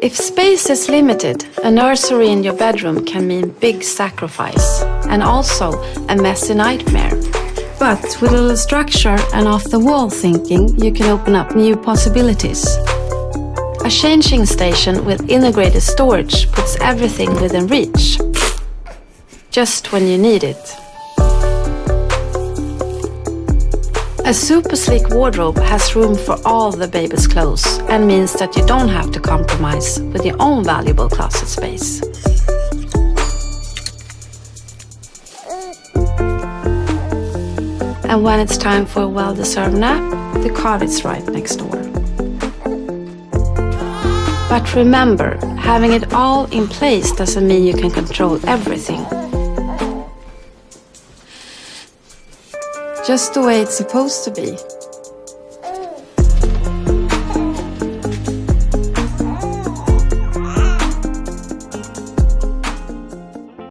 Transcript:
If space is limited, a nursery in your bedroom can mean big sacrifice and also a messy nightmare. But with a little structure and off-the-wall thinking, you can open up new possibilities. A changing station with integrated storage puts everything within reach, just when you need it. A super sleek wardrobe has room for all the baby's clothes and means that you don't have to compromise with your own valuable closet space. And when it's time for a well-deserved nap, the cot is right next door. But remember, having it all in place doesn't mean you can control everything. Just the way it's supposed to be.